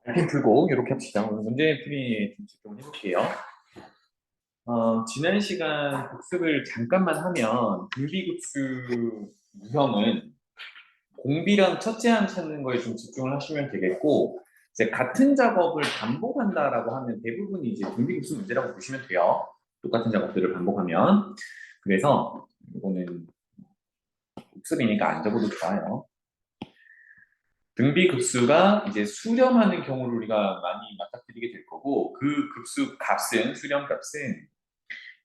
알핀 풀고 이렇게 합시다. 오늘 문제풀이 좀 집중을 해볼게요. 지난 시간 복습을 잠깐만 하면 분비급수 유형은 공비랑 첫째 항 찾는 거에 좀 집중을 하시면 되겠고, 이제 같은 작업을 반복한다라고 하면 대부분이 이제 분비급수 문제라고 보시면 돼요. 똑같은 작업들을 반복하면. 그래서 이거는 복습이니까 안 적어도 좋아요. 등비급수가 이제 수렴하는 경우를 우리가 많이 맞닥뜨리게 될 거고, 그 급수 값은, 수렴 값은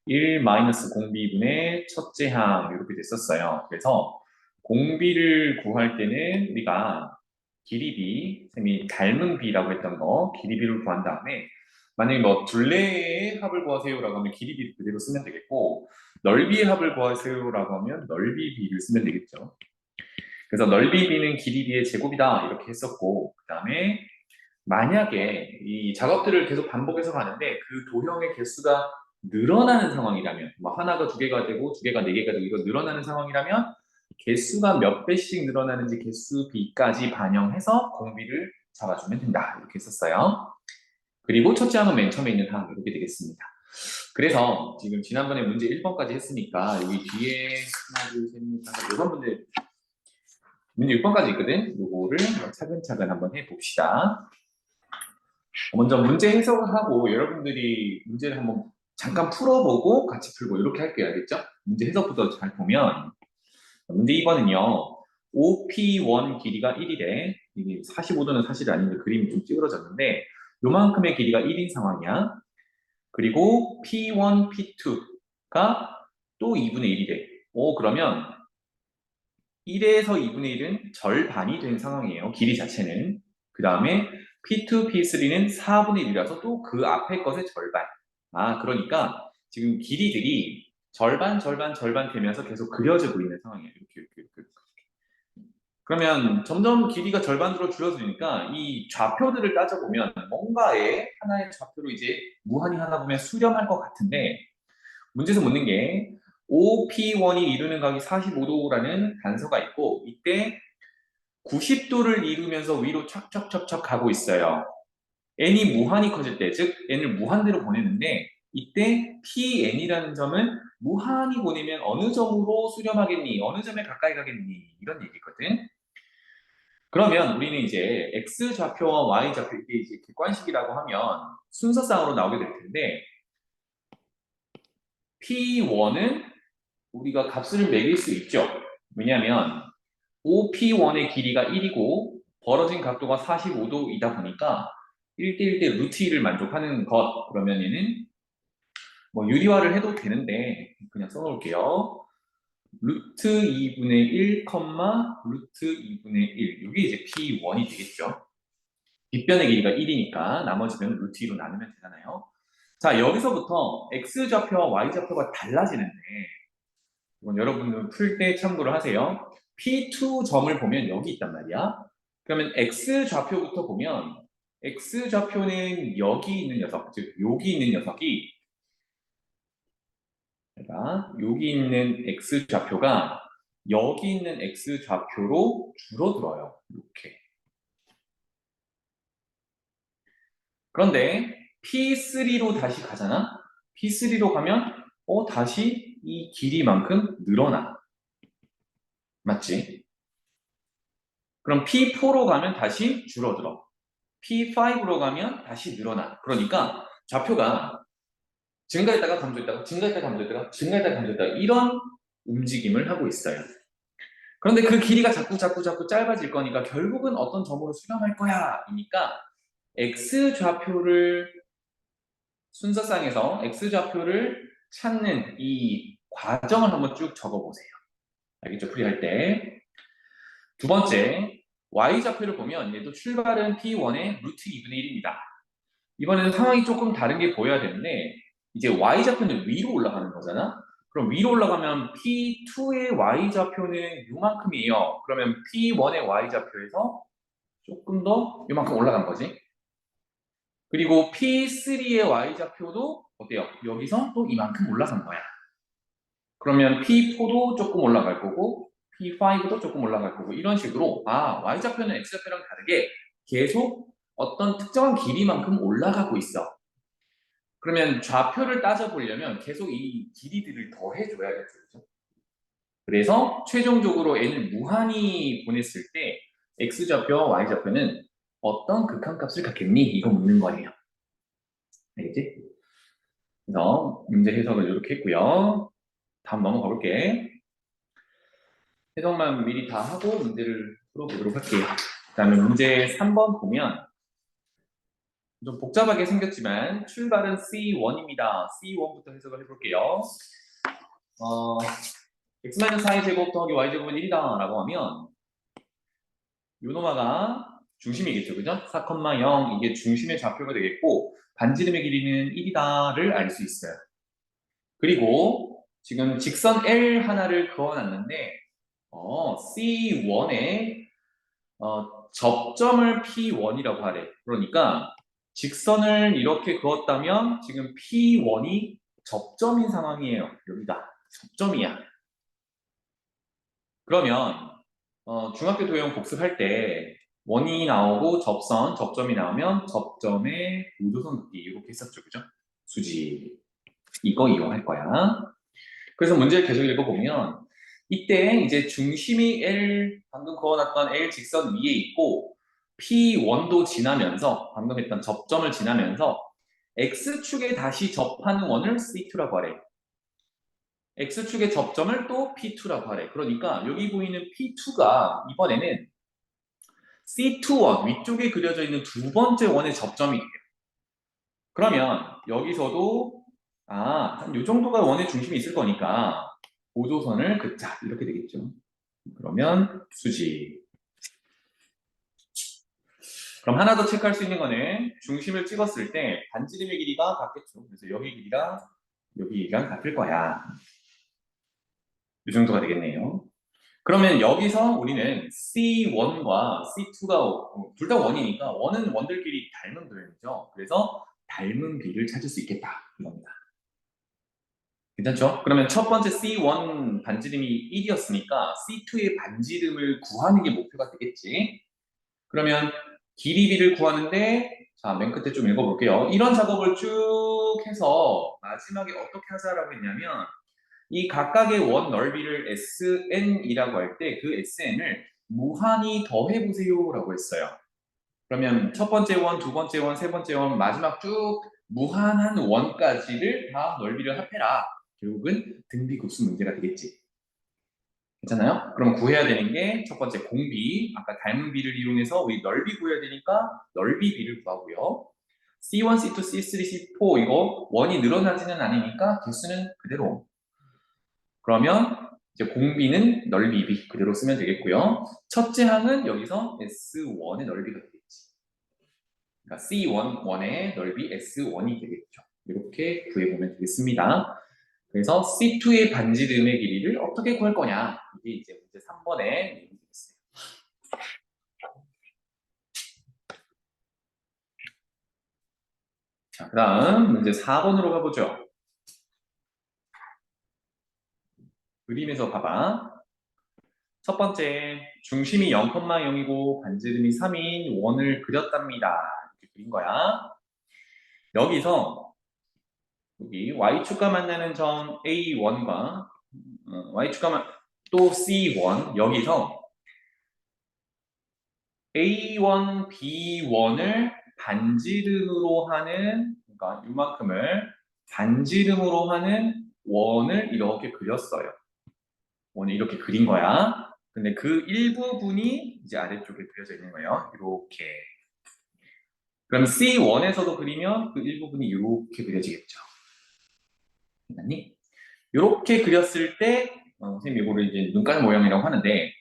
1 마이너스 공비분의 첫째 항 이렇게 됐었어요. 그래서 공비를 구할 때는 우리가 길이비, 쌤이 닮은 비라고 했던 거, 길이비를 구한 다음에 만약에 뭐 둘레의 합을 구하세요라고 하면 길이비 그대로 쓰면 되겠고, 넓이의 합을 구하세요라고 하면 넓이비를 쓰면 되겠죠. 그래서 넓이 b는 길이 b의 제곱이다 이렇게 했었고, 그 다음에 만약에 이 작업들을 계속 반복해서 가는데 그 도형의 개수가 늘어나는 상황이라면, 뭐 하나가 두 개가 되고 두 개가 네 개가 되고 이거 늘어나는 상황이라면 개수가 몇 배씩 늘어나는지 개수 b까지 반영해서 공비를 잡아주면 된다 이렇게 했었어요. 그리고 첫째 항은 맨 처음에 있는 항 이렇게 되겠습니다. 그래서 지금 지난번에 문제 1번까지 했으니까 여기 뒤에 하나 둘셋넷 다섯 여섯 문제 6번까지 있거든. 요거를 차근차근 한번 해봅시다. 먼저 문제 해석을 하고 여러분들이 문제를 한번 잠깐 풀어보고 같이 풀고 이렇게 할게요. 알겠죠? 문제 해석부터 잘 보면 문제 2번은요. OP1 길이가 1이래. 이게 45도는 사실 아닌데 그림이 좀 찌그러졌는데 요만큼의 길이가 1인 상황이야. 그리고 P1, P2가 또 2분의 1이래. 그러면 1에서 2분의 1은 절반이 된 상황이에요. 길이 자체는. 그 다음에 P2, P3는 4분의 1이라서 또 그 앞에 것의 절반. 그러니까 지금 길이들이 절반, 절반, 절반 되면서 계속 그려지고 있는 상황이에요. 이렇게. 그러면 점점 길이가 절반으로 줄어드니까 이 좌표들을 따져보면 뭔가의 하나의 좌표로 이제 무한히 하다 보면 수렴할 것 같은데 문제에서 묻는 게 OP1이 이루는 각이 45도라는 단서가 있고 이때 90도를 이루면서 위로 척척척척 가고 있어요. n이 무한히 커질 때, 즉 n을 무한대로 보내는데 이때 PN이라는 점은 무한히 보내면 어느 점으로 수렴하겠니? 어느 점에 가까이 가겠니? 이런 얘기거든. 그러면 우리는 이제 X좌표와 Y좌표, 이게 이제 객관식이라고 하면 순서상으로 나오게 될 텐데 P1은 우리가 값을 매길 수 있죠. 왜냐하면 OP1의 길이가 1이고 벌어진 각도가 45도이다 보니까 1대1대 루트 1을 만족하는 것. 그러면 얘는 뭐 유리화를 해도 되는데 그냥 써놓을게요. 루트 2분의 1, 루트 2분의 1. 이게 이제 P1이 되겠죠. 빗변의 길이가 1이니까 나머지면 루트 2로 나누면 되잖아요. 자, 여기서부터 X좌표와 Y좌표가 달라지는데 이건 여러분들 풀 때 참고를 하세요. P2 점을 보면 여기 있단 말이야. 그러면 X좌표부터 보면 X좌표는 여기 있는 녀석, 즉 여기 있는 녀석이 여기 있는 X좌표가 여기 있는 X좌표로 줄어들어요. 이렇게. 그런데 P3로 다시 가잖아? P3로 가면 다시 이 길이만큼 늘어나. 맞지? 그럼 P4로 가면 다시 줄어들어. P5로 가면 다시 늘어나. 그러니까 좌표가 증가했다가 감소했다가 증가했다가 감소했다가 증가했다가 감소했다가 이런 움직임을 하고 있어요. 그런데 그 길이가 자꾸 짧아질 거니까 결국은 어떤 점으로 수렴할 거야 이니까 X좌표를 순서상에서 X좌표를 찾는 이 과정을 한번 쭉 적어보세요. 알겠죠? 풀이할 때. 두 번째, Y좌표를 보면 얘도 출발은 P1의 루트 2분의 1입니다. 이번에는 상황이 조금 다른 게 보여야 되는데 이제 Y좌표는 위로 올라가는 거잖아? 그럼 위로 올라가면 P2의 Y좌표는 요만큼이에요. 그러면 P1의 Y좌표에서 조금 더 요만큼 올라간 거지. 그리고 P3의 Y좌표도 어때요? 여기서 또 이만큼 올라간 거야. 그러면 P4도 조금 올라갈 거고 P5도 조금 올라갈 거고 이런 식으로 Y좌표는 X좌표랑 다르게 계속 어떤 특정한 길이만큼 올라가고 있어. 그러면 좌표를 따져보려면 계속 이 길이들을 더해줘야겠죠. 그죠? 그래서 최종적으로 n을 무한히 보냈을 때 X좌표와 Y좌표는 어떤 극한값을 갖겠니? 이거 묻는 거예요. 알겠지? 그래서 문제 해석을 이렇게 했고요. 다음 넘어가 볼게. 해석만 미리 다 하고 문제를 풀어보도록 할게요. 그 다음에 문제 3번 보면 좀 복잡하게 생겼지만 출발은 C1입니다. C1부터 해석을 해볼게요. x-4의 제곱 더하기 y제곱은 1이다 라고 하면 요노마가 중심이겠죠. 그죠? 4,0 이게 중심의 좌표가 되겠고 반지름의 길이는 1이다를 알 수 있어요. 그리고 지금 직선 L 하나를 그어놨는데 C1에 접점을 P1이라고 하래. 그러니까 직선을 이렇게 그었다면 지금 P1이 접점인 상황이에요. 여기가 접점이야. 그러면 중학교 도형 복습할 때 원이 나오고 접점이 나오면 접점의 우도선 긋기 이렇게 했었죠. 그죠? 수지. 이거 이용할 거야. 그래서 문제를 계속 읽어보면 이때 이제 중심이 L, 방금 그어놨던 L 직선 위에 있고 P1도 지나면서 방금 했던 접점을 지나면서 X축에 다시 접하는 원을 C2라고 하래. X축의 접점을 또 P2라고 하래. 그러니까 여기 보이는 P2가 이번에는 C2원, 위쪽에 그려져 있는 두 번째 원의 접점이 돼요. 그러면 여기서도 한 요 정도가 원의 중심이 있을 거니까 보조선을 긋자 이렇게 되겠죠. 그러면 수지. 그럼 하나 더 체크할 수 있는 거는 중심을 찍었을 때 반지름의 길이가 같겠죠. 그래서 여기 길이랑 여기 길이랑 같을 거야. 이 정도가 되겠네요. 그러면 여기서 우리는 C1과 C2가 둘 다 원이니까 원은 원들끼리 닮은 도형이죠. 그래서 닮은 비를 찾을 수 있겠다. 이겁니다. 괜찮죠? 그러면 첫 번째 C1 반지름이 1이었으니까 C2의 반지름을 구하는 게 목표가 되겠지. 그러면 길이비를 구하는데 자, 맨 끝에 좀 읽어볼게요. 이런 작업을 쭉 해서 마지막에 어떻게 하자라고 했냐면 이 각각의 원 넓이를 SN이라고 할 때 그 SN을 무한히 더해보세요 라고 했어요. 그러면 첫 번째 원, 두 번째 원, 세 번째 원, 마지막 쭉 무한한 원까지를 다 넓이를 합해라. 결국은 등비급수 문제가 되겠지. 괜찮아요? 그럼 구해야 되는 게 첫 번째 공비, 아까 닮은 비를 이용해서 우리 넓이 구해야 되니까 넓이 비를 구하고요. C1, C2, C3, C4 이거 원이 늘어나지는 않으니까 개수는 그대로. 그러면 이제 공비는 넓이 비 그대로 쓰면 되겠고요. 첫째 항은 여기서 S1의 넓이가 되겠지. 그러니까 C1의 넓이 S1이 되겠죠. 이렇게 구해보면 되겠습니다. 그래서 C2의 반지름의 길이를 어떻게 구할 거냐? 이게 이제 문제 3번의 내용이 되겠어요. 자, 그 다음 문제 4번으로 가보죠. 그림에서 봐봐. 첫 번째, 중심이 0,0이고 반지름이 3인 원을 그렸답니다. 이렇게 그린 거야. 여기서 여기 Y축과 만나는 점 A1과 Y축과 또 C1 여기서 A1, B1을 반지름으로 하는 그러니까 이만큼을 반지름으로 하는 원을 이렇게 그렸어요. 원을 이렇게 그린 거야. 근데 그 일부분이 이제 아래쪽에 그려져 있는 거예요. 이렇게. 그럼 C1에서도 그리면 그 일부분이 이렇게 그려지겠죠. 맞니? 이렇게 그렸을 때 선생님 이거를 이제 눈깔 모양이라고 하는데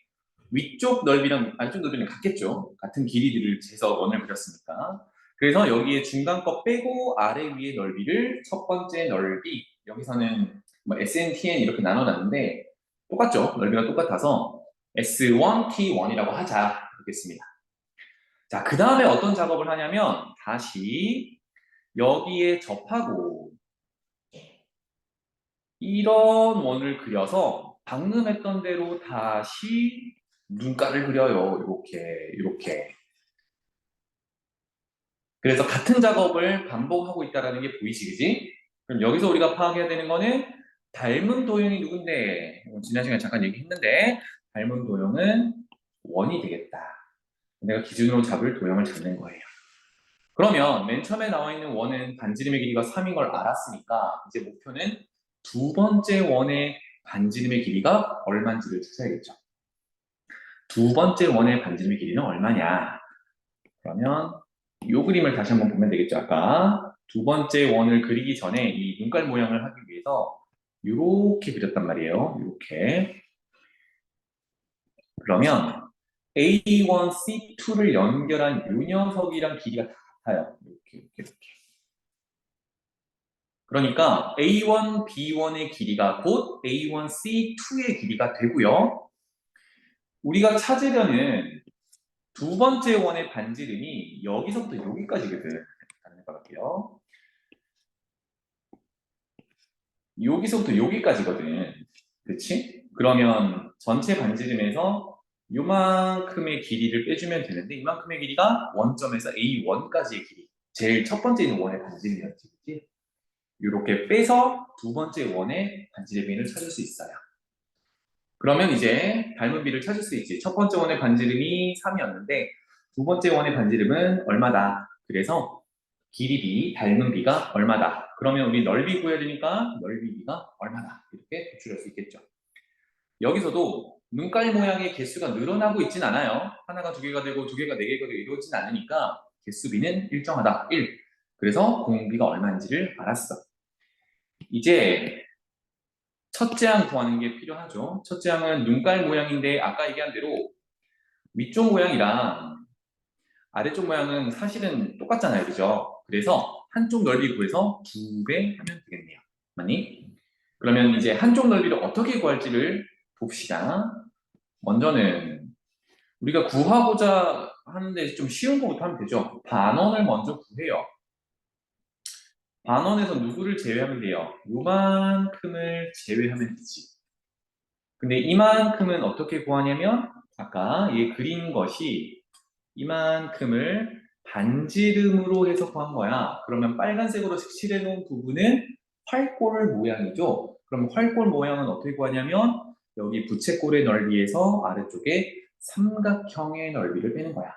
위쪽 넓이랑 아래쪽 넓이는 같겠죠. 같은 길이들을 재서 원을 그렸으니까. 그래서 여기에 중간 거 빼고 아래 위의 넓이를 첫 번째 넓이 여기서는 뭐 SN, TN 이렇게 나눠놨는데 똑같죠. 넓이가 똑같아서 S1, T1이라고 하자. 그렇겠습니다. 자, 그 다음에 어떤 작업을 하냐면 다시 여기에 접하고 이런 원을 그려서 방금 했던 대로 다시 눈가를 그려요. 이렇게. 그래서 같은 작업을 반복하고 있다는 게 보이시, 그지? 그럼 여기서 우리가 파악해야 되는 거는 닮은 도형이 누군데? 지난 시간에 잠깐 얘기했는데 닮은 도형은 원이 되겠다. 내가 기준으로 잡을 도형을 잡는 거예요. 그러면 맨 처음에 나와 있는 원은 반지름의 길이가 3인 걸 알았으니까 이제 목표는 두 번째 원의 반지름의 길이가 얼마인지를 찾아야겠죠. 두 번째 원의 반지름의 길이는 얼마냐? 그러면 이 그림을 다시 한번 보면 되겠죠. 아까 두 번째 원을 그리기 전에 이 눈깔 모양을 하기 위해서 이렇게 그렸단 말이에요. 이렇게. 그러면 A1, C2를 연결한 이 녀석이랑 길이가 다 같아요. 이렇게. 그러니까 A1, B1의 길이가 곧 A1, C2의 길이가 되고요. 우리가 찾으려는 두 번째 원의 반지름이 여기서부터 여기까지거든. 다른 해볼게요. 여기서부터 여기까지거든. 그렇지? 그러면 전체 반지름에서 요만큼의 길이를 빼주면 되는데 이만큼의 길이가 원점에서 A1까지의 길이. 제일 첫 번째 있는 원의 반지름이었지. 그치? 이렇게 빼서 두 번째 원의 반지름을 찾을 수 있어요. 그러면 이제 닮은 비를 찾을 수 있지. 첫 번째 원의 반지름이 3이었는데 두 번째 원의 반지름은 얼마다. 그래서 길이 b, 닮은 b가 얼마다. 그러면 우리 넓이 구해야 되니까 넓이 b가 얼마다. 이렇게 도출할 수 있겠죠. 여기서도 눈깔 모양의 개수가 늘어나고 있진 않아요. 하나가 두 개가 되고 두 개가 네 개가 되고 이러진 않으니까 개수 b는 일정하다. 1. 그래서 공비가 얼마인지를 알았어. 이제 첫째 항 구하는 게 필요하죠. 첫째 항은 눈깔 모양인데 아까 얘기한 대로 위쪽 모양이랑 아래쪽 모양은 사실은 똑같잖아요. 그죠? 그래서 한쪽 넓이 구해서 2배 하면 되겠네요. 맞니? 그러면 이제 한쪽 넓이를 어떻게 구할지를 봅시다. 먼저는 우리가 구하고자 하는데 좀 쉬운 것부터 하면 되죠. 반원을 먼저 구해요. 반원에서 누구를 제외하면 돼요? 요만큼을 제외하면 되지. 근데 이만큼은 어떻게 구하냐면 아까 얘 그린 것이 이만큼을 반지름으로 해서 구한 거야. 그러면 빨간색으로 색칠해 놓은 부분은 활골 모양이죠. 그럼 활골 모양은 어떻게 구하냐면 여기 부채꼴의 넓이에서 아래쪽에 삼각형의 넓이를 빼는 거야.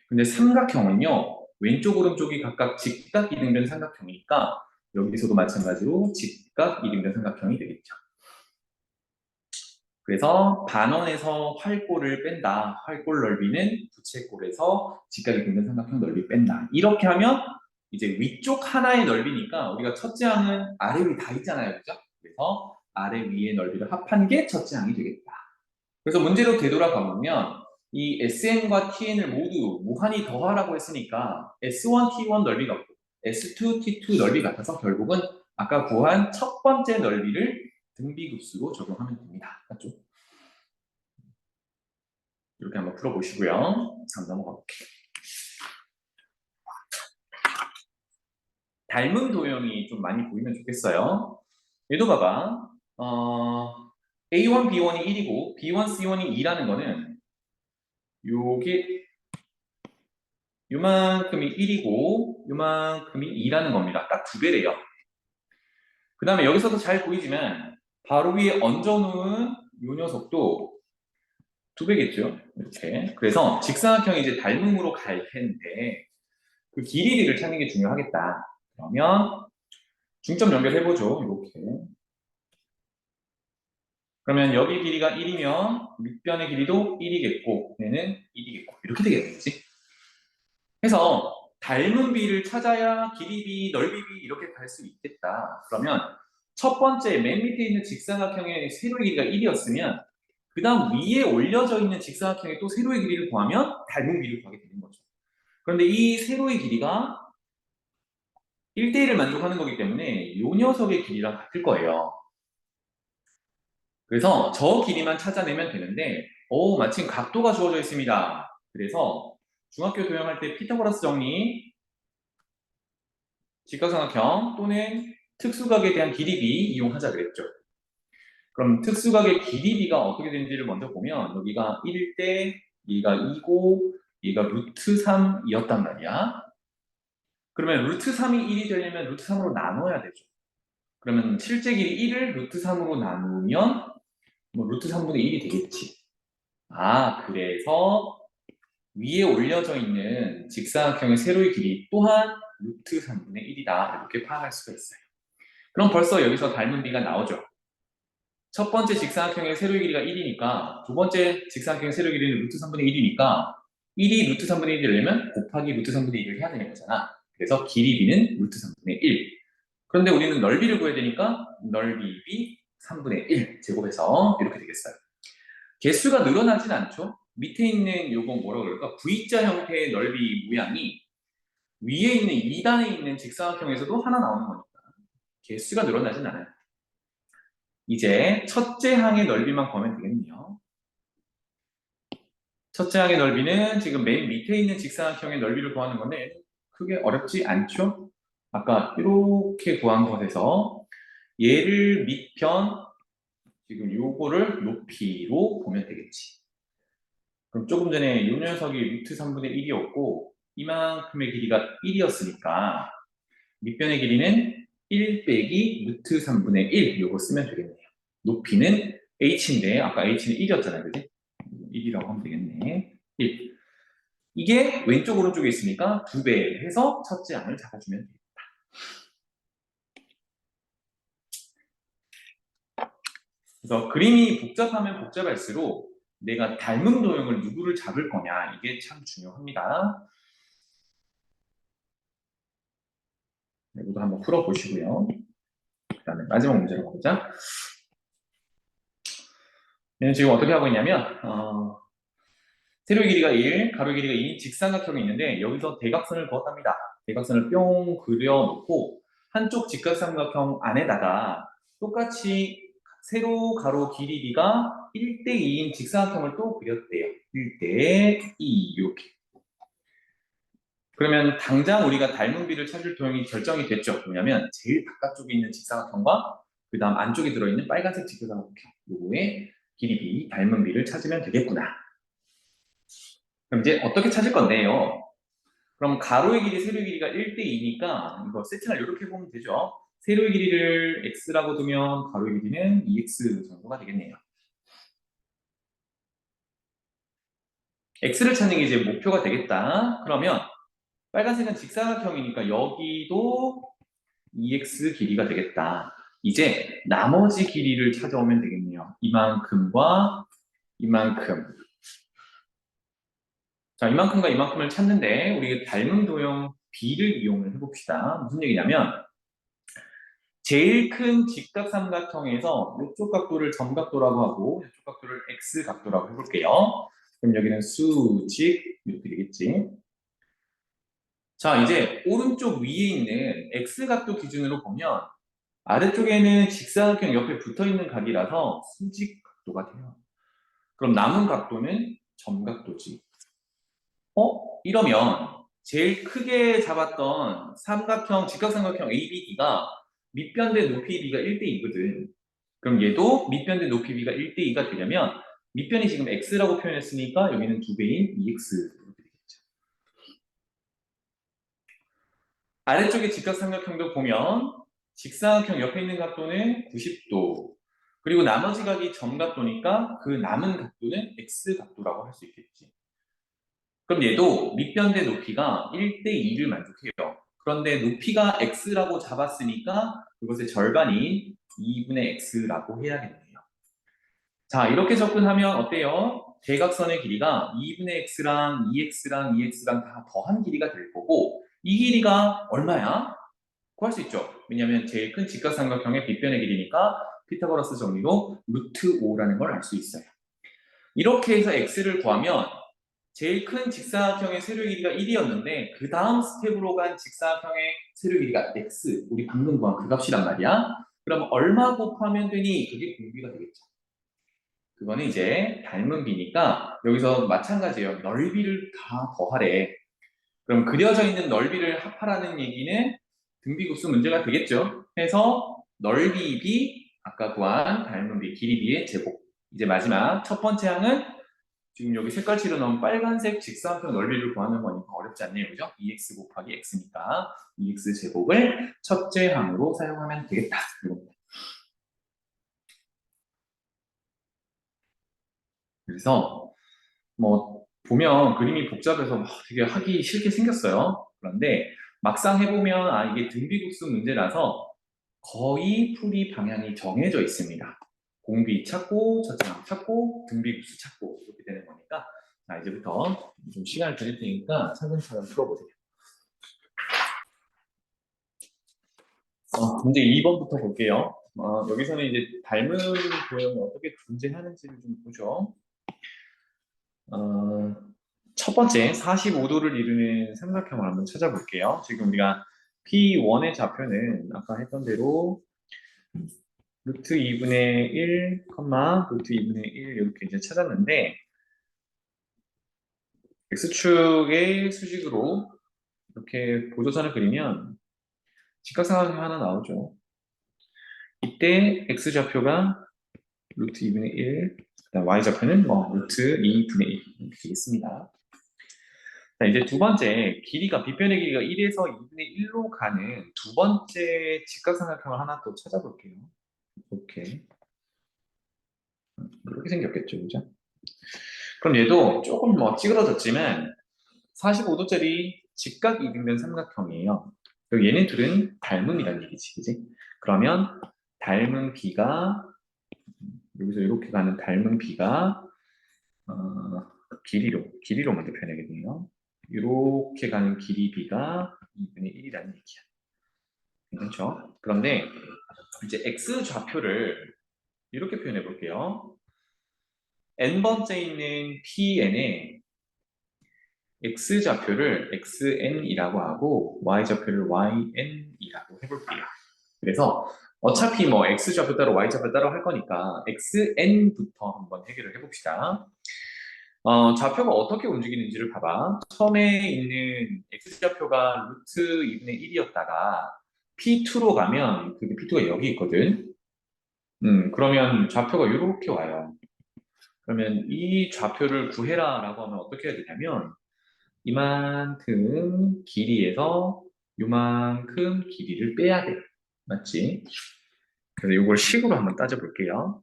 근데 삼각형은요. 왼쪽 오른쪽이 각각 직각 이등변 삼각형이니까 여기서도 마찬가지로 직각 이등변 삼각형이 되겠죠. 그래서 반원에서 활골을 뺀다. 활골 넓이는 부채꼴에서 직각이 되는 삼각형 넓이 뺀다. 이렇게 하면 이제 위쪽 하나의 넓이니까 우리가 첫째 항은 아래 위 다 있잖아요. 그죠? 그래서 아래 위의 넓이를 합한 게 첫째 항이 되겠다. 그래서 문제로 되돌아가 보면 이 SN과 TN을 모두 무한히 더하라고 했으니까 S1, T1 넓이 같고 S2, T2 넓이 같아서 결국은 아까 구한 첫 번째 넓이를 등비급수로 적용하면 됩니다. 맞죠? 이렇게 한번 풀어보시고요. 다음 넘어가 볼게요. 닮은 도형이 좀 많이 보이면 좋겠어요. 얘도 봐봐. A1, B1이 1이고 B1, C1이 2라는 거는 요게 요만큼이 1이고 요만큼이 2라는 겁니다. 딱 두 배래요. 그 다음에 여기서도 잘 보이지만 바로 위에 얹어놓은 요 녀석도 두 배겠죠. 이렇게. 그래서 직사각형이 이제 닮음으로 갈 텐데 그 길이를 찾는 게 중요하겠다. 그러면 중점 연결해보죠. 이렇게. 그러면 여기 길이가 1이면 밑변의 길이도 1이겠고 얘는 1이겠고 이렇게 되겠지. 해서 닮은 비를 찾아야 길이 비, 넓이 비 이렇게 갈 수 있겠다. 그러면 첫 번째 맨 밑에 있는 직사각형의 세로의 길이가 1이었으면 그 다음 위에 올려져 있는 직사각형의 또 세로의 길이를 구하면 닮은 비를 구하게 되는 거죠. 그런데 이 세로의 길이가 1대1을 만족하는 거기 때문에 이 녀석의 길이랑 같을 거예요. 그래서 저 길이만 찾아내면 되는데 마침 각도가 주어져 있습니다. 그래서 중학교 도형할 때 피타고라스 정리, 직각삼각형 또는 특수각에 대한 길이 비 이용하자 그랬죠. 그럼 특수각의 길이 b가 어떻게 되는지를 먼저 보면 여기가 1대 얘가 2고 얘가 루트 3이었단 말이야. 그러면 루트 3이 1이 되려면 루트 3으로 나눠야 되죠. 그러면 실제 길이 1을 루트 3으로 나누면 뭐 루트 3분의 1이 되겠지. 아, 그래서 위에 올려져 있는 직사각형의 세로의 길이 또한 루트 3분의 1이다. 이렇게 파악할 수가 있어요. 그럼 벌써 여기서 닮은 비가 나오죠. 첫 번째 직사각형의 세로의 길이가 1이니까 두 번째 직사각형의 세로의 길이는 루트 3분의 1이니까 1이 루트 3분의 1이 되려면 곱하기 루트 3분의 1을 해야 되는 거잖아. 그래서 길이 b는 루트 3분의 1. 그런데 우리는 넓이를 구해야 되니까 넓이 b 3분의 1 제곱해서 이렇게 되겠어요. 개수가 늘어나진 않죠. 밑에 있는 요거 뭐라고 그럴까? V자 형태의 넓이 모양이 위에 있는 2단에 있는 직사각형에서도 하나 나오는 거니까 개수가 늘어나진 않아요. 이제 첫째 항의 넓이만 구하면 되겠네요. 첫째 항의 넓이는 지금 맨 밑에 있는 직사각형의 넓이를 구하는 건데 크게 어렵지 않죠? 아까 이렇게 구한 것에서 얘를 밑편 지금 요거를 높이로 보면 되겠지. 그럼 조금 전에 이 녀석이 루트 3분의 1이었고 이만큼의 길이가 1이었으니까 밑변의 길이는 1 빼기 루트 3분의 1 요거 쓰면 되겠네요. 높이는 h인데 아까 h는 1이었잖아요. 그지? 1이라고 하면 되겠네. 1. 이게 왼쪽 오른쪽에 있으니까 2배 해서 첫째 항을 잡아주면 됩니다. 그래서 그림이 복잡하면 복잡할수록 내가 닮은 도형을 누구를 잡을 거냐 이게 참 중요합니다. 이것도 한번 풀어보시고요. 그 다음에 마지막 문제로 가보자. 얘는 지금 어떻게 하고 있냐면 세로의 길이가 1, 가로의 길이가 2인 직삼각형이 있는데 여기서 대각선을 그었답니다. 대각선을 뿅 그려놓고 한쪽 직각삼각형 안에다가 똑같이 세로, 가로, 길이 b가 1대 2인 직사각형을 또 그렸대요. 1대 2 이렇게. 그러면 당장 우리가 닮은 비를 찾을 도형이 결정이 됐죠. 뭐냐면 제일 바깥쪽에 있는 직사각형과 그 다음 안쪽에 들어있는 빨간색 직사각형 요거의 길이 b, 닮은 비를 찾으면 되겠구나. 그럼 이제 어떻게 찾을 건데요? 그럼 가로의 길이, 세로의 길이가 1대 2니까 이거 세팅을 이렇게 보면 되죠. 세로의 길이를 x라고 두면 가로의 길이는 2x 정도가 되겠네요. x를 찾는 게 이제 목표가 되겠다. 그러면 빨간색은 직사각형이니까 여기도 2x 길이가 되겠다. 이제 나머지 길이를 찾아오면 되겠네요. 이만큼과 이만큼. 자, 이만큼과 이만큼을 찾는데 우리 닮은 도형 b를 이용을 해봅시다. 무슨 얘기냐면 제일 큰 직각삼각형에서 이쪽 각도를 점각도라고 하고 이쪽 각도를 x각도라고 해볼게요. 그럼 여기는 수직 이렇게 되겠지. 자, 이제 오른쪽 위에 있는 x각도 기준으로 보면 아래쪽에는 직사각형 옆에 붙어있는 각이라서 수직 각도가 돼요. 그럼 남은 각도는 점각도지. 이러면 제일 크게 잡았던 삼각형, 직각삼각형 ABD가 밑변대 높이 B가 1대 2거든. 그럼 얘도 밑변대 높이 B가 1대 2가 되려면 밑변이 지금 X라고 표현했으니까 여기는 2배인 2X 이렇게 되겠죠. 아래쪽에 직각삼각형도 보면 직사각형 옆에 있는 각도는 90도. 그리고 나머지 각이 점각도니까 그 남은 각도는 X각도라고 할 수 있겠지. 그럼 얘도 밑변대 높이가 1대 2를 만족해요. 그런데 높이가 x라고 잡았으니까 그것의 절반인 2분의 x라고 해야겠네요. 자, 이렇게 접근하면 어때요? 대각선의 길이가 2분의 x랑 2x랑 2x랑 다 더한 길이가 될 거고 이 길이가 얼마야? 구할 수 있죠. 왜냐하면 제일 큰 직각삼각형의 빗변의 길이니까 피타고라스 정리로 루트 5라는 걸 알 수 있어요. 이렇게 해서 x를 구하면 제일 큰 직사각형의 세로 길이가 1이었는데 그 다음 스텝으로 간 직사각형의 세로 길이가 x, 우리 방금 구한 그 값이란 말이야. 그럼 얼마 곱하면 되니? 그게 공비가 되겠죠. 그거는 이제 닮은 비니까 여기서 마찬가지예요. 넓이를 다 더하래. 그럼 그려져 있는 넓이를 합하라는 얘기는 등비급수 문제가 되겠죠. 해서 넓이 b 아까 구한 닮은 비, 길이 비의 제곱. 이제 마지막 첫 번째 항은 지금 여기 색깔칠로 넣은 빨간색 직사각형 넓이를 구하는 거니까 어렵지 않네요. 그죠? 2x 곱하기 x니까 2x 제곱을 첫째 항으로 사용하면 되겠다. 이겁니다. 그래서 뭐 보면 그림이 복잡해서 되게 하기 싫게 생겼어요. 그런데 막상 해보면 아 이게 등비급수 문제라서 거의 풀이 방향이 정해져 있습니다. 공비 찾고 저장항 찾고 등비급수 찾고 이렇게 되는 거니까 자 이제부터 좀 시간을 드릴 테니까 차근차근 풀어보세요. 문제 2번부터 볼게요. 여기서는 이제 닮은 도형이 어떻게 존재하는지를 좀 보죠. 어, 첫 번째 45도를 이루는 삼각형을 한번 찾아볼게요. 지금 우리가 P1의 좌표는 아까 했던 대로 루트 2분의 1, 루트 2분의 1 이렇게 이제 찾았는데 X축의 수직으로 이렇게 보조선을 그리면 직각삼각형이 하나 나오죠. 이때 X좌표가 루트 2분의 1, 그다음 Y좌표는 뭐 루트 2분의 1 이렇게 되겠습니다. 자, 이제 두 번째, 길이가, 빗변의 길이가 1에서 2분의 1로 가는 두 번째 직각삼각형을 하나 또 찾아볼게요. 이렇게. 이렇게 생겼겠죠, 그죠? 그럼 얘도 조금 뭐 찌그러졌지만 45도짜리 직각 이등변 삼각형이에요. 그리고 얘네 둘은 닮음이라는 얘기지, 그지? 그러면 닮은 비가, 여기서 이렇게 가는 닮은 비가, 길이로 먼저 표현하겠네요. 이렇게 가는 길이 비가 2분의 1이라는 얘기야. 괜찮죠? 그런데 이제 x 좌표를 이렇게 표현해 볼게요. n번째 있는 pn에 x 좌표를 xn이라고 하고 y 좌표를 yn이라고 해볼게요. 그래서 어차피 뭐 x 좌표 따로 y 좌표 따로 할 거니까 xn부터 한번 해결을 해봅시다. 좌표가 어떻게 움직이는지를 봐봐. 처음에 있는 x좌표가 루트 2분의 1이었다가 p2로 가면 그게 p2가 여기 있거든. 그러면 좌표가 이렇게 와요. 그러면 이 좌표를 구해라 라고 하면 어떻게 해야 되냐면 이만큼 길이에서 요만큼 길이를 빼야 돼. 맞지? 그래서 이걸 식으로 한번 따져볼게요.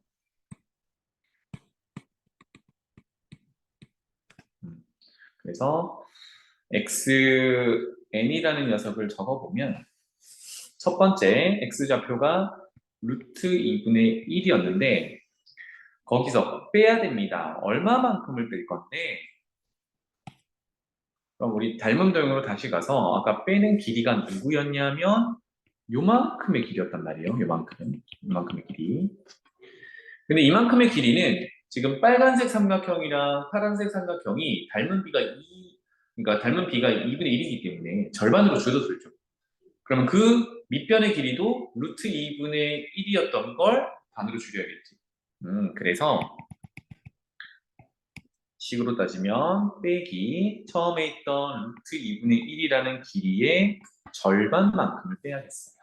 그래서 xn이라는 녀석을 적어보면 첫 번째 x좌표가 루트 2분의 1이었는데 거기서 빼야 됩니다. 얼마만큼을 뺄 건데 그럼 우리 닮은 도형으로 다시 가서 아까 빼는 길이가 누구였냐면 요만큼의 길이였단 말이에요. 요만큼의 길이. 근데 이만큼의 길이는 지금 빨간색 삼각형이랑 파란색 삼각형이 그러니까 닮은 비가 2분의 1이기 때문에 절반으로 줄어들죠. 그러면 그 밑변의 길이도 루트 2분의 1이었던 걸 반으로 줄여야겠지. 그래서 식으로 따지면 빼기 처음에 있던 루트 2분의 1이라는 길이의 절반만큼을 빼야겠어요.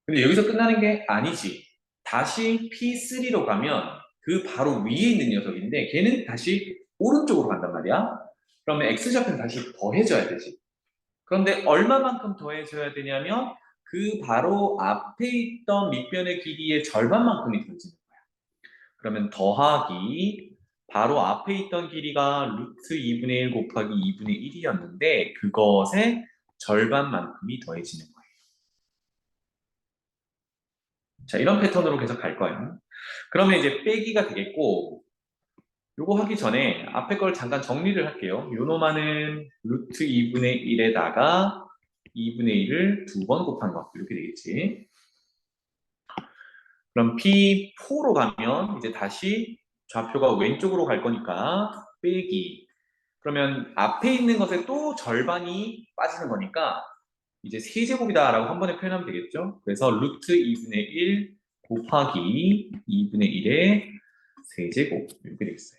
근데 여기서 끝나는 게 아니지. 다시 P3로 가면 그 바로 위에 있는 녀석인데 걔는 다시 오른쪽으로 간단 말이야. 그러면 X좌표는 다시 더해줘야 되지. 그런데 얼마만큼 더해줘야 되냐면 그 바로 앞에 있던 밑변의 길이의 절반만큼이 더해지는 거야. 그러면 더하기 바로 앞에 있던 길이가 루트 2분의 1 곱하기 2분의 1이었는데 그것의 절반만큼이 더해지는 거예요. 자, 이런 패턴으로 계속 갈 거예요. 그러면 이제 빼기가 되겠고 요거 하기 전에 앞에 걸 잠깐 정리를 할게요. 요놈아는 루트 2분의 1에다가 2분의 1을 두 번 곱한 거 이렇게 되겠지. 그럼 P4로 가면 이제 다시 좌표가 왼쪽으로 갈 거니까 빼기. 그러면 앞에 있는 것의 또 절반이 빠지는 거니까 이제 세제곱이다라고 한 번에 표현하면 되겠죠. 그래서 루트 2분의 1 곱하기 2분의 1의 세제곱 이렇게 되겠어요.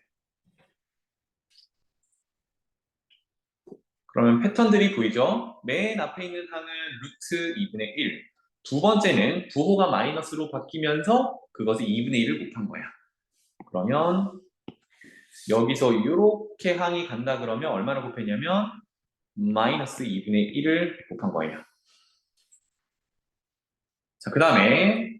그러면 패턴들이 보이죠? 맨 앞에 있는 항은 루트 2분의 1, 두 번째는 부호가 마이너스로 바뀌면서 그것을 2분의 1을 곱한 거야. 그러면 여기서 이렇게 항이 간다 그러면 얼마나 곱했냐면 마이너스 2분의 1을 곱한 거예요. 자, 그 다음에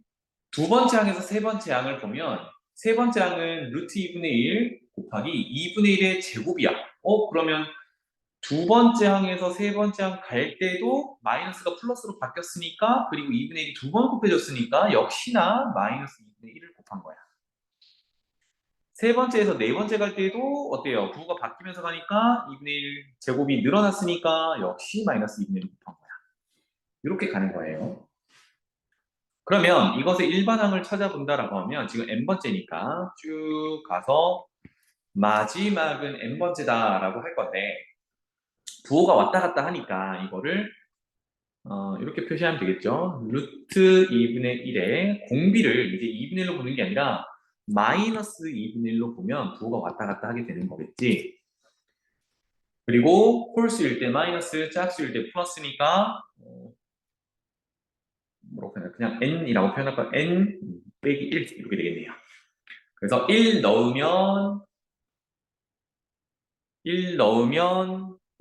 두 번째 항에서 세 번째 항을 보면 세 번째 항은 루트 2분의 1 곱하기 2분의 1의 제곱이야. 그러면 두 번째 항에서 세 번째 항 갈 때도 마이너스가 플러스로 바뀌었으니까 그리고 2분의 1이 두 번 곱해졌으니까 역시나 마이너스 2분의 1을 곱한 거야. 세 번째에서 네 번째 갈 때도 어때요? 부호가 바뀌면서 가니까 2분의 1 제곱이 늘어났으니까 역시 마이너스 2분의 1을 곱한 거야. 이렇게 가는 거예요. 그러면 이것의 일반항을 찾아본다라고 하면 지금 n번째니까 쭉 가서 마지막은 n번째다라고 할 건데 부호가 왔다 갔다 하니까 이거를 이렇게 표시하면 되겠죠. 루트 2분의 1에 공비를 이제 2분의 1로 보는 게 아니라 마이너스 2분의 1로 보면 부호가 왔다 갔다 하게 되는 거겠지. 그리고 홀수일 때 마이너스, 짝수일 때 플러스니까 뭐라고 표현할까? 그냥 n이라고 표현할까? n 빼기 1 이렇게 되겠네요. 그래서 1 넣으면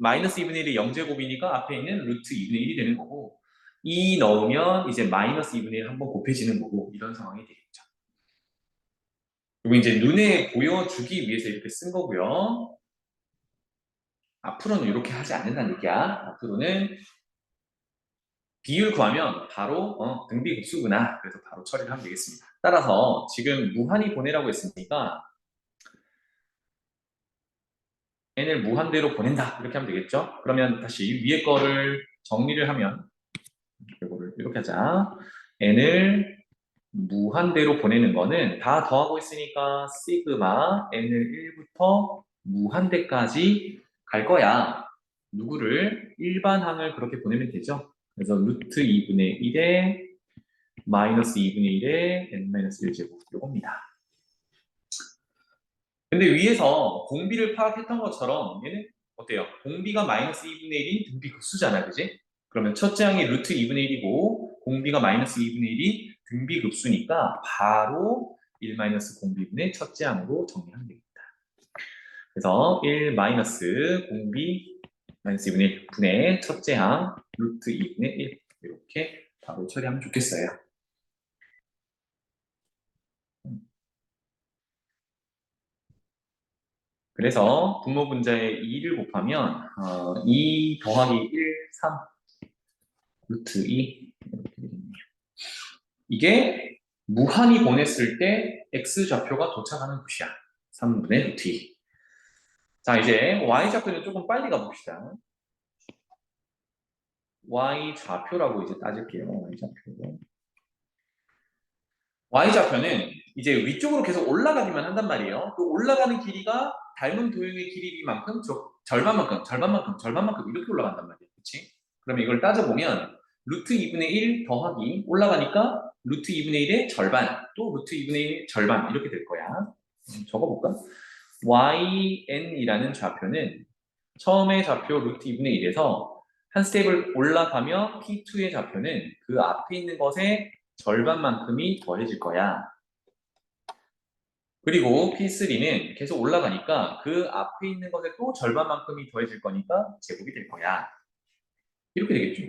마이너스 2분의 1이 0제곱이니까 앞에 있는 루트 2분의 1이 되는 거고 2 넣으면 이제 마이너스 2분의 1 한번 곱해지는 거고 이런 상황이 되겠죠. 그리고 이제 눈에 보여주기 위해서 이렇게 쓴 거고요. 앞으로는 이렇게 하지 않는다는 얘기야. 앞으로는 비율 구하면 바로 등비급수구나. 그래서 바로 처리를 하면 되겠습니다. 따라서 지금 무한히 보내라고 했으니까 n을 무한대로 보낸다. 이렇게 하면 되겠죠. 그러면 다시 위에 거를 정리를 하면 이거를 이렇게 하자. n을 무한대로 보내는 거는 다 더하고 있으니까 시그마 n을 1부터 무한대까지 갈 거야. 누구를? 일반항을 그렇게 보내면 되죠. 그래서 루트 2분의 1에 마이너스 2분의 1에 n-1제곱 이겁니다. 근데 위에서 공비를 파악했던 것처럼 얘는 어때요? 공비가 마이너스 2분의 1인 등비 급수잖아, 그지? 그러면 첫째 항이 루트 2분의 1이고 공비가 마이너스 2분의 1이 등비 급수니까 바로 1 마이너스 공비분의 첫째 항으로 정리하면 됩니다. 그래서 1 마이너스 공비 마이너스 2분의 1 분의 첫째 항 루트 2분의 1 이렇게 바로 처리하면 좋겠어요. 그래서 분모분자에 2를 곱하면 2 더하기 1, 3 루트 2 이렇게 되겠네요. 이게 무한히 보냈을 때 x좌표가 도착하는 곳이야. 3분의 루트 2. 자, 이제 y좌표는 조금 빨리 가봅시다. y좌표라고 이제 따질게요. y좌표. y좌표는 이제 위쪽으로 계속 올라가기만 한단 말이에요. 그 올라가는 길이가 닮은 도형의 길이만큼 절반만큼 이렇게 올라간단 말이에요. 그렇지? 그러면 이걸 따져보면 루트 2분의 1 더하기 올라가니까 루트 2분의 1의 절반 또 루트 2분의 1의 절반 이렇게 될 거야. 적어볼까? yn이라는 좌표는 처음의 좌표 루트 2분의 1에서 한 스텝을 올라가며 p2의 좌표는 그 앞에 있는 것의 절반만큼이 더해질 거야. 그리고 P3는 계속 올라가니까 그 앞에 있는 것에 또 절반만큼이 더해질 거니까 제곱이 될 거야. 이렇게 되겠죠.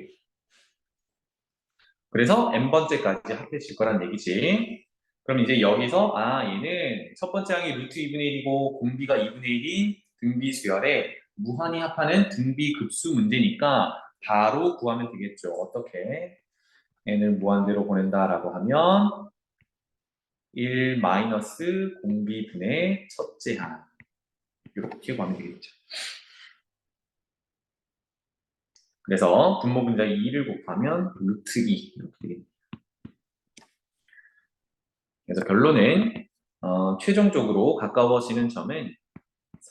그래서 n번째까지 합해질 거란 얘기지. 그럼 이제 여기서 얘는 첫 번째 항이 루트 2분의 1이고 공비가 2분의 1인 등비 수열에 무한히 합하는 등비 급수 문제니까 바로 구하면 되겠죠. 어떻게? n을 무한대로 보낸다라고 하면 1 마이너스 공비분의 첫째 항 이렇게 구하면 되겠죠. 그래서 분모분자 2를 곱하면 루트 2 이렇게 되겠네요. 그래서 결론은 최종적으로 가까워지는 점은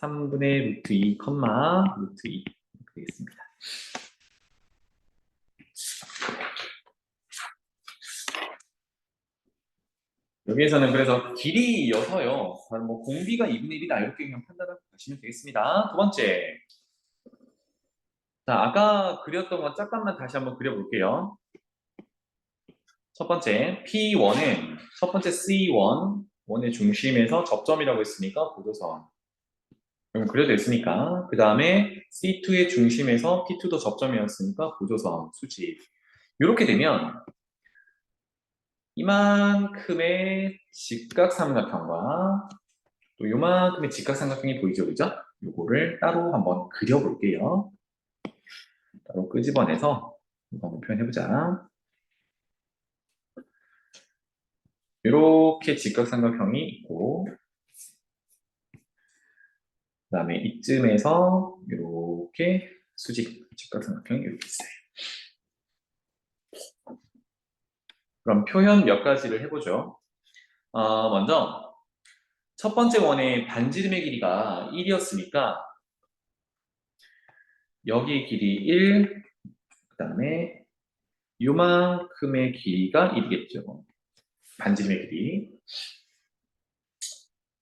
3분의 루트 2, 루트 2 이렇게 되겠습니다. 여기에서는 그래서 길이여서요. 뭐 공비가 2분의 1이다 이렇게 그냥 판단하고 가시면 되겠습니다. 두 번째. 자, 아까 그렸던 건 잠깐만 다시 한번 그려볼게요. 첫 번째 P1은 첫 번째 C1, 원의 중심에서 접점이라고 했으니까 보조선. 그려져 있으니까 그 다음에 C2의 중심에서 P2도 접점이었으니까 보조선 수직. 이렇게 되면 이만큼의 직각삼각형과 또 요만큼의 직각삼각형이 보이죠, 그죠? 요거를 따로 한번 그려볼게요. 따로 끄집어내서 이거 한번 표현해보자. 이렇게 직각삼각형이 있고 그 다음에 이쯤에서 이렇게 수직 직각삼각형이 이렇게 있어요. 그럼 표현 몇 가지를 해보죠. 먼저 첫 번째 원의 반지름의 길이가 1이었으니까 여기의 길이 1, 그 다음에 요만큼의 길이가 1이겠죠. 반지름의 길이.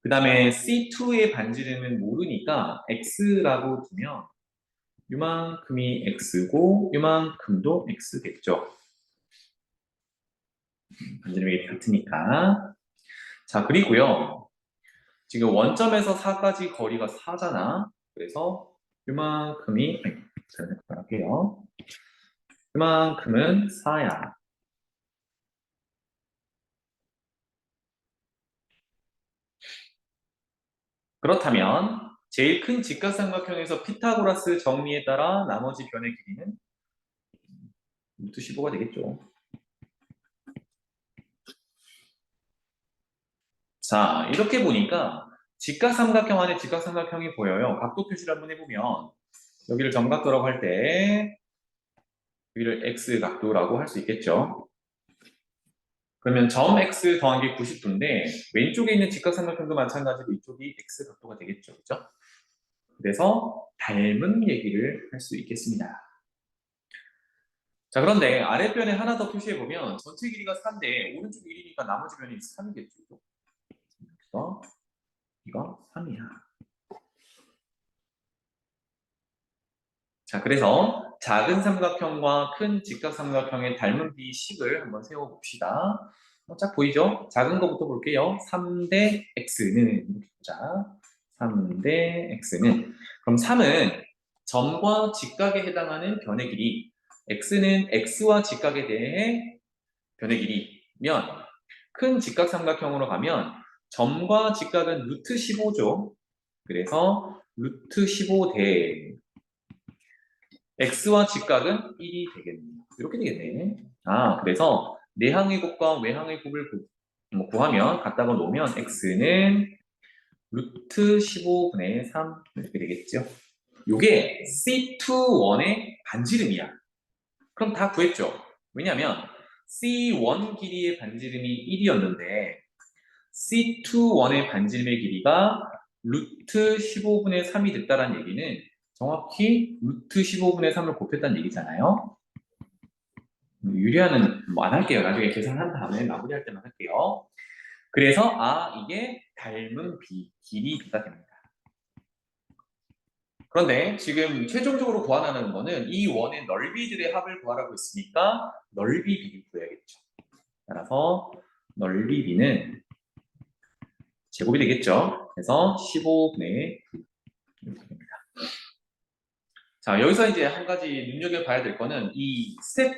그 다음에 C2의 반지름은 모르니까 X라고 두면 요만큼이 X고 요만큼도 X겠죠. 반지름의 길이 같으니까. 자, 그리고요. 지금 원점에서 4까지 거리가 4잖아. 그래서 요만큼이 잘할게요 요만큼은 4야. 그렇다면 제일 큰 직각삼각형에서 피타고라스 정리에 따라 나머지 변의 길이는 루트 15가 되겠죠. 자, 이렇게 보니까 직각삼각형 안에 직각삼각형이 보여요. 각도 표시를 한번 해보면 여기를 정각도라고 할 때 여기를 X각도라고 할 수 있겠죠. 그러면 점 X 더한 게 90도인데 왼쪽에 있는 직각삼각형도 마찬가지로 이쪽이 X각도가 되겠죠. 그죠? 그래서 닮은 얘기를 할 수 있겠습니다. 자, 그런데 아랫변에 하나 더 표시해보면 전체 길이가 4인데 오른쪽 1이니까 나머지 변이 3이겠죠. 그래서 이거 3이야. 자, 그래서 작은 삼각형과 큰 직각삼각형의 닮은 비식을 한번 세워봅시다. 쫙 보이죠? 작은 거부터 볼게요. 3대 x는 이렇게 보자. 3대 x는 그럼 3은 점과 직각에 해당하는 변의 길이 x는 x와 직각에 대해 변의 길이면 큰 직각삼각형으로 가면 점과 직각은 루트 15죠. 그래서 루트 15대 x와 직각은 1이 되겠네요. 이렇게 되겠네. 그래서 내항의 곱과 외항의 곱을 구하면 갖다가 놓으면 x는 루트 15분의 3 이렇게 되겠죠. 이게 C21의 반지름이야. 그럼 다 구했죠. 왜냐하면 C1 길이의 반지름이 1이었는데 C21의 반지름의 길이가 루트 15분의 3이 됐다는 얘기는 정확히 루트 15분의 3을 곱했다는 얘기잖아요. 유리하는 뭐 안 할게요. 나중에 계산한 다음에 마무리할 때만 할게요. 그래서 이게 닮은 길이 B가 됩니다. 그런데 지금 최종적으로 구하라는 거는 이 원의 넓이들의 합을 구하라고 했으니까 넓이 B를 구해야겠죠. 따라서 넓이 B는 제곱이 되겠죠. 그래서 15분의 9 이렇게 됩니다. 자, 여기서 이제 한 가지 눈여겨봐야 될 거는 이 스텝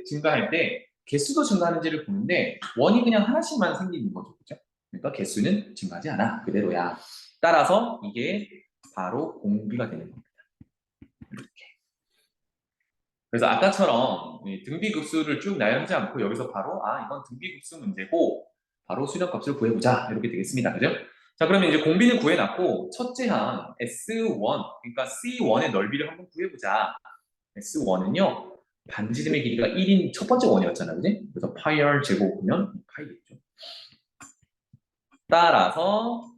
증가할 때 개수도 증가하는지를 보는데 원이 그냥 하나씩만 생기는 거죠. 그죠? 그러니까 개수는 증가하지 않아. 그대로야. 따라서 이게 바로 공비가 되는 겁니다. 이렇게. 그래서 아까처럼 등비급수를 쭉 나열하지 않고 여기서 바로 이건 등비급수 문제고 바로 수렴값을 구해보자. 이렇게 되겠습니다. 그죠? 자, 그러면 이제 공비는 구해놨고 첫째 항 S1, 그러니까 C1의 넓이를 한번 구해보자. S1은요, 반지름의 길이가 1인 첫 번째 원이었잖아요. 그지? 그래서 파이 R 제곱이면 파이겠죠. 따라서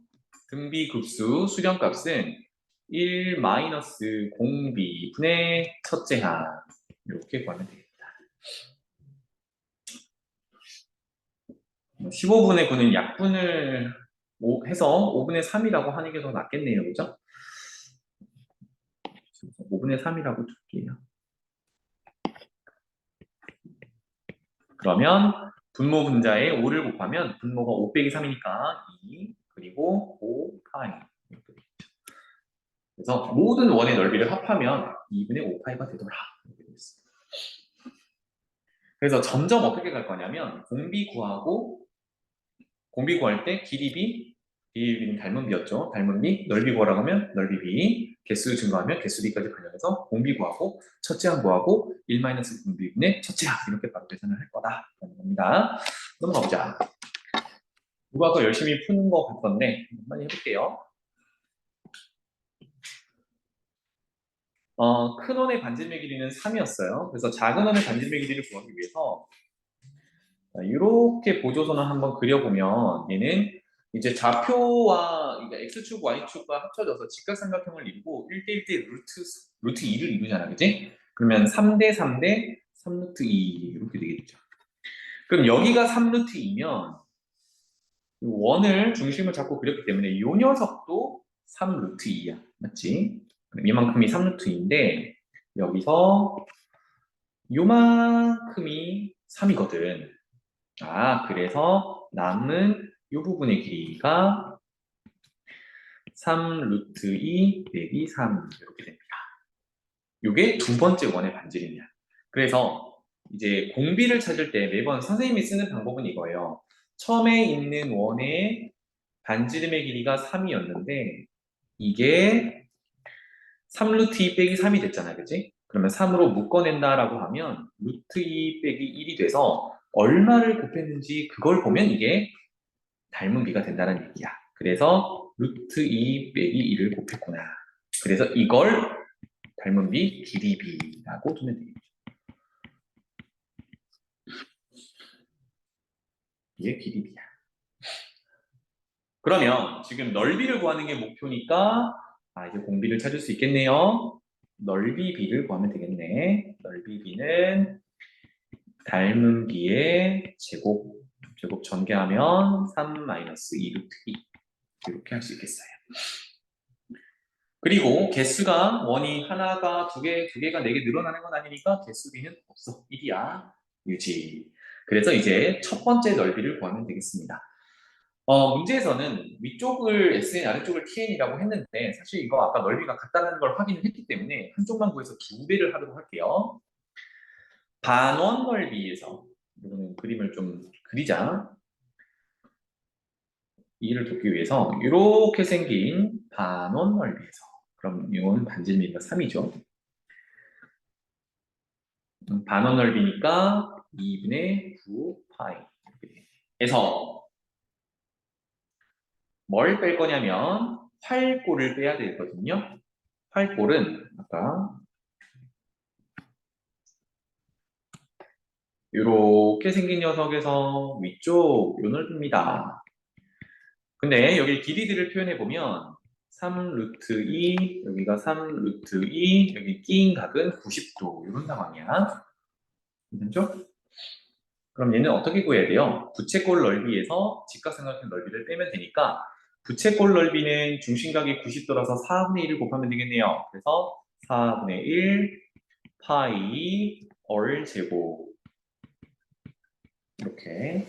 등비급수 수렴값은 1 마이너스 공비 분의 첫째 항 이렇게 구하면 되겠다. 15분의 9는 약분을 해서 5분의 3이라고 하는 게 더 낫겠네요. 그죠? 5분의 3이라고 둘게요. 그러면 분모 분자에 5를 곱하면 분모가 5 빼기 3이니까 2 그리고 5 파이. 그래서 모든 원의 넓이를 합하면 2분의 5 파이가 되더라. 이렇게 됐습니다. 그래서 점점 어떻게 갈 거냐면 공비 구할 때 길이비는 닮은 비였죠. 닮은 비, 넓이 구하라고 하면 넓이 비, 개수 증가하면 개수 비까지 반영해서 공비 구하고 첫째 항 구하고 1 공비분의 첫째 항 이렇게 바로 계산을 할 거다라는 겁니다. 넘어가 보자. 누가 더 열심히 푸는 것 같던데 한번 해볼게요. 큰 원의 반지름의 길이는 3이었어요. 그래서 작은 원의 반지름의 길이를 구하기 위해서 이렇게 보조선을 한번 그려보면 얘는 이제 좌표와 그러니까 x축, y축과 합쳐져서 직각삼각형을 이루고 1대1대 루트 2를 이루잖아, 그지? 그러면 3대 3대 3루트 2 이렇게 되겠죠. 그럼 여기가 3루트 2면 원을 중심을 잡고 그렸기 때문에 이 녀석도 3루트 2야, 맞지? 그럼 이만큼이 3루트 2인데 여기서 요만큼이 3이거든. 그래서 남은 이 부분의 길이가 3 루트 2 빼기 3 이렇게 됩니다. 이게 두 번째 원의 반지름이야. 그래서 이제 공비를 찾을 때 매번 선생님이 쓰는 방법은 이거예요. 처음에 있는 원의 반지름의 길이가 3이었는데 이게 3 루트 2 빼기 3이 됐잖아, 그치? 그러면 3으로 묶어낸다라고 하면 루트 2 빼기 1이 돼서 얼마를 곱했는지 그걸 보면 이게 닮은 비가 된다는 얘기야. 그래서 루트 2 빼기 1을 곱했구나. 그래서 이걸 닮은 비 길이비라고 두면 되겠죠. 이게 길이비야. 그러면 지금 넓이를 구하는 게 목표니까 이제 공비를 찾을 수 있겠네요. 넓이 비를 구하면 되겠네. 넓이 비는 닮은 비의 제곱 전개하면 3 마이너스 2 루트 2 이렇게 할 수 있겠어요. 그리고 개수가 원이 하나가 두 개가 네 개 늘어나는 건 아니니까 개수 비는 없어. 1이야. 유지. 그래서 이제 첫 번째 넓이를 구하면 되겠습니다. 문제에서는 위쪽을 SN, 아래쪽을 TN이라고 했는데 사실 이거 아까 넓이가 같다는 걸 확인을 했기 때문에 한쪽만 구해서 두 배를 하도록 할게요. 반원 넓이에서 이거는 그림을 좀 그리자. 이해를 돕기 위해서 이렇게 생긴 반원 넓이에서 그럼 이건 반지름이가 3이죠. 반원 넓이니까 2분의 9 파이 에서 뭘 뺄 거냐면 활골을 빼야 되거든요. 활골은 아까 이렇게 생긴 녀석에서 위쪽 요 넓이입니다. 근데 여기 길이들을 표현해 보면 3 루트 2 여기가 3 루트 2 여기 끼인 각은 90도 이런 상황이야. 괜찮죠? 그럼 얘는 어떻게 구해야 돼요? 부채꼴 넓이에서 직각삼각형 넓이를 빼면 되니까 부채꼴 넓이는 중심각이 90도라서 4분의 1을 곱하면 되겠네요. 그래서 4분의 1 파이 얼 제곱 이렇게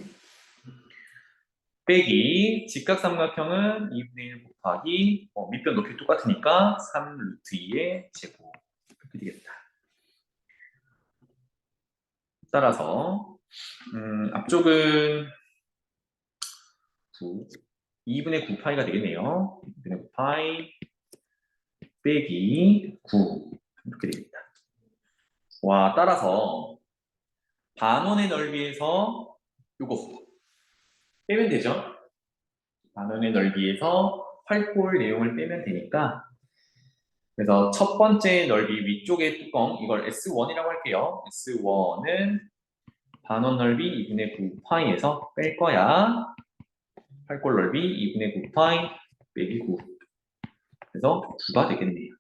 빼기 직각삼각형은 2분의 1 곱하기 밑변 높이 똑같으니까 3 루트 2의 제곱 이렇게 되겠다. 따라서 앞쪽은 9 2분의 9파이가 되겠네요. 2분의 9파이 빼기 9 이렇게 됩니다. 따라서 반원의 넓이에서 요거 빼면 되죠. 반원의 넓이에서 활골 내용을 빼면 되니까 그래서 첫 번째 넓이 위쪽의 뚜껑 이걸 S1이라고 할게요. S1은 반원 넓이 2분의 9파이에서 뺄 거야. 활골 넓이 2분의 9파이 빼기 9 그래서 9가 되겠네요.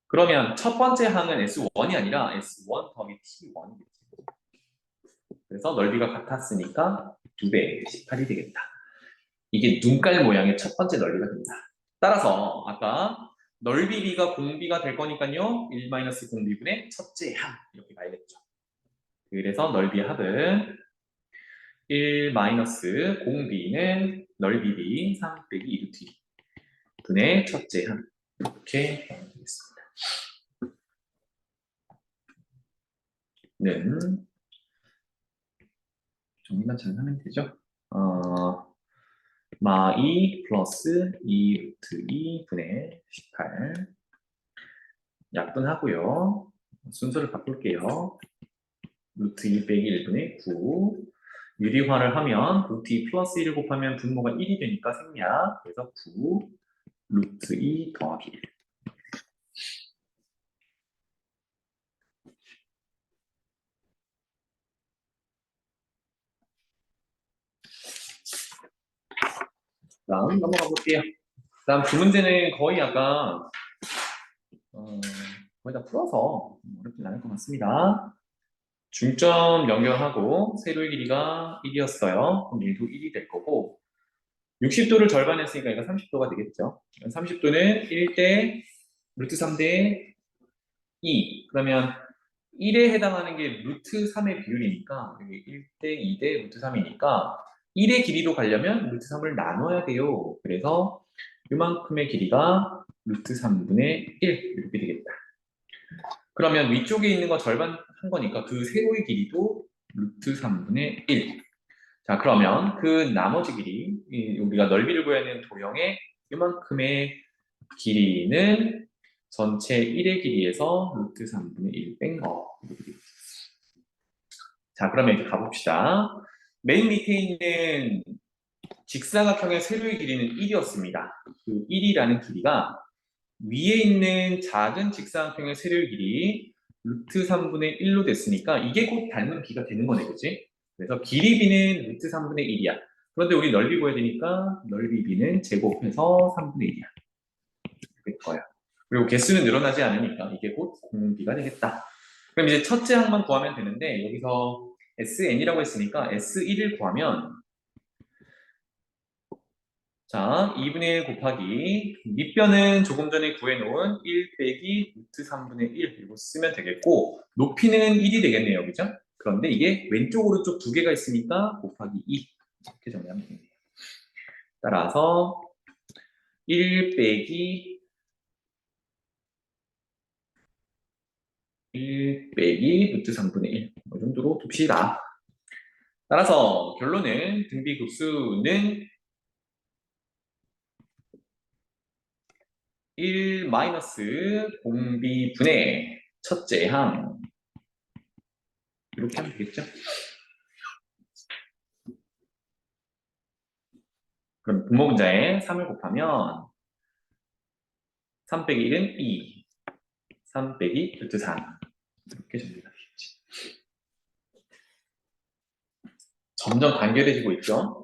그러면 첫 번째 항은 S1이 아니라 S1 더하기 T1이겠지. 그래서 넓이가 같았으니까 2배, 18이 되겠다. 이게 눈깔 모양의 첫 번째 넓이가 됩니다. 따라서 아까 넓이 B가 공비가 될 거니까요. 1 공비분의 첫째 항 이렇게 가야겠죠. 그래서 넓이 합은 1 마이너스 공비는 넓이 b 3 빼기 2 루트 2 분의 첫째 항 이렇게 하면 되겠습니다. 는 정리만 잘 하면 되죠. 마2 플러스 2 루트 2 분의 18 약분하고요. 순서를 바꿀게요. 루트 2 빼기 1분의 9 유리화를 하면 루트 2 플러스 1을 곱하면 분모가 1이 되니까 생략. 그래서 9 루트 2 더하기 1. 다음 넘어가 볼게요. 다음 두 문제는 거의 약간 거의 다 풀어서 어렵진 않을 것 같습니다. 중점 연결하고 세로의 길이가 1이었어요. 그럼 얘도 1이 될 거고 60도를 절반했으니까 이거 30도가 되겠죠. 30도는 1대 루트 3대 2. 그러면 1에 해당하는 게 루트 3의 비율이니까 여기 1대 2대 루트 3이니까 1의 길이로 가려면 루트 3을 나눠야 돼요. 그래서 이만큼의 길이가 루트 3분의 1 이렇게 되겠다. 그러면 위쪽에 있는 거 절반 한 거니까 그 세로의 길이도 루트 3분의 1. 자, 그러면 그 나머지 길이, 우리가 넓이를 구해야 하는 도형의 이만큼의 길이는 전체 1의 길이에서 루트 3분의 1 뺀 거. 자, 그러면 이제 가봅시다. 맨 밑에 있는 직사각형의 세로의 길이는 1이었습니다. 그 1이라는 길이가 위에 있는 작은 직사각형의 세로의 길이 루트 3분의 1로 됐으니까 이게 곧 닮은 비가 되는 거네, 그치? 그래서 길이 b는 루트 3분의 1이야. 그런데 우리 넓이 구해야 되니까 넓이 b는 제곱해서 3분의 1이야. 될 거야. 그리고 개수는 늘어나지 않으니까 이게 곧 공비가 되겠다. 그럼 이제 첫째 항만 구하면 되는데 여기서 SN이라고 했으니까 S1을 구하면 자, 2분의 1 곱하기 밑변은 조금 전에 구해놓은 1 빼기 루트 3분의 1 이거 쓰면 되겠고 높이는 1이 되겠네요. 그죠? 그런데 이게 왼쪽 오른쪽 두 개가 있으니까 곱하기 2 이렇게 정리하면 됩니다. 따라서 1 빼기 1 빼기 루트 3분의 1 이 정도로 둡시다. 따라서 결론은 등비급수는 1 마이너스 공비분의 첫째 항 이렇게 하면 되겠죠? 그럼 분모분자에 3을 곱하면 3 빼기 1은 2 3 빼기 루트 3 이렇게 정리가 되겠지. 점점 간결해지고 있죠?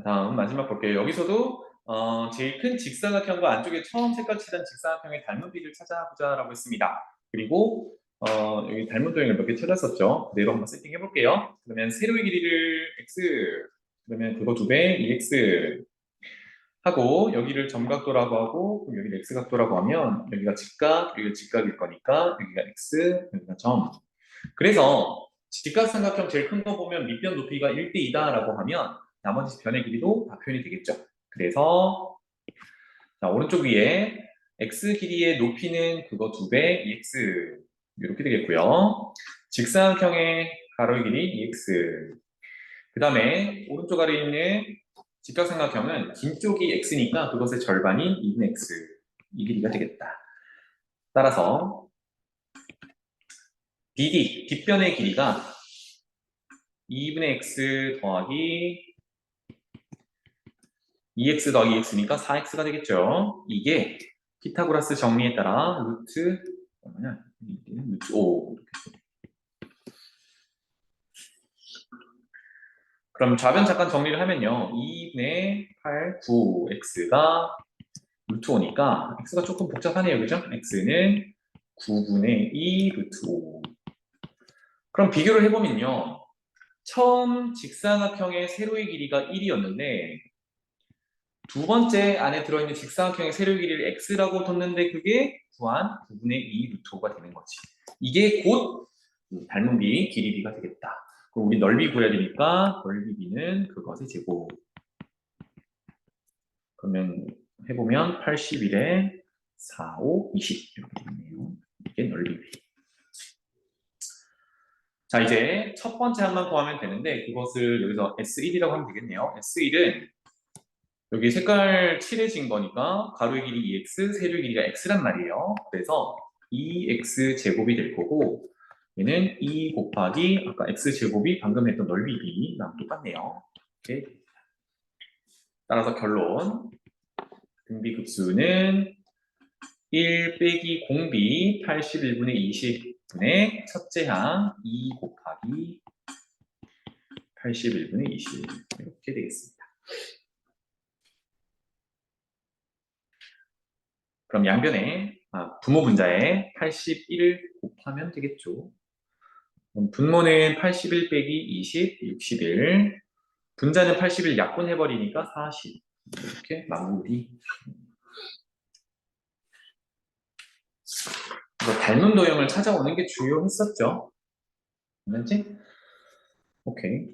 다음 마지막 볼게요. 여기서도 제일 큰 직사각형과 안쪽에 처음 색깔 칠한 직사각형의 닮은 비를 찾아보자라고 했습니다. 그리고 여기 닮은 도형을 몇 개 찾았었죠. 그대로 한번 세팅해 볼게요. 그러면 세로의 길이를 x 그러면 그거 2배 2x 하고 여기를 점각도라고 하고 그럼 여기를 x각도라고 하면 여기가 직각, 여기가 직각일 거니까 여기가 x, 여기가 점. 그래서 직각삼각형 제일 큰 거 보면 밑변 높이가 1대 2다라고 하면 나머지 변의 길이도 다 표현이 되겠죠. 그래서 자, 오른쪽 위에 x 길이의 높이는 그거 2배 2x 이렇게 되겠고요. 직사각형의 가로의 길이 2x 그 다음에 오른쪽 아래에 있는 직각삼각형은 긴 쪽이 x니까 그것의 절반이 2분의 x 이 길이가 되겠다. 따라서 BD, 뒷변의 길이가 2분의 x 더하기 2x 더하기 x니까 4x가 되겠죠. 이게 피타고라스 정리에 따라 루트 얼마냐? 루트 5 그럼 좌변 잠깐 정리를 하면요. 2분의 8, 9x가 루트 5니까 x가 조금 복잡하네요. 그죠? x는 9분의 2 루트 5 그럼 비교를 해보면요. 처음 직사각형의 세로의 길이가 1이었는데 두 번째 안에 들어있는 직사각형의 세로 길이를 x라고 뒀는데 그게 구한 9분의 2 루트 5가 되는 거지. 이게 곧 닮은 비 길이 b가 되겠다. 그럼 우리 넓이 구해야 되니까 넓이 b는 그것의 제곱. 그러면 해보면 81에 4, 5, 20 이렇게 되겠네요. 이게 넓이 b. 자, 이제 첫 번째 항만 구하면 되는데 그것을 여기서 S1이라고 하면 되겠네요. S1은 여기 색깔 칠해진 거니까 가로의 길이 2x, 세로의 길이가 x란 말이에요. 그래서 2x 제곱이 될 거고 얘는 2 곱하기 아까 x 제곱이 방금 했던 넓이 b랑 똑같네요. 이렇게. 따라서 결론 등비급수는 1 빼기 공비 81분의 20분의 첫째 항 2 곱하기 81분의 21 이렇게 되겠습니다. 그럼 양변에 부모 분자에 81을 곱하면 되겠죠. 그럼 분모는 81 빼기 20, 61. 분자는 81 약분해버리니까 40. 이렇게 마무리. 닮은 도형을 찾아오는 게 주요했었죠. 맞지? 오케이.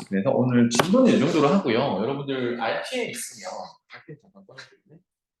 그래서 오늘 질문은 이 정도로 하고요. 여러분들 RP에 있으면 RP에 잠깐 꺼내드릴게요.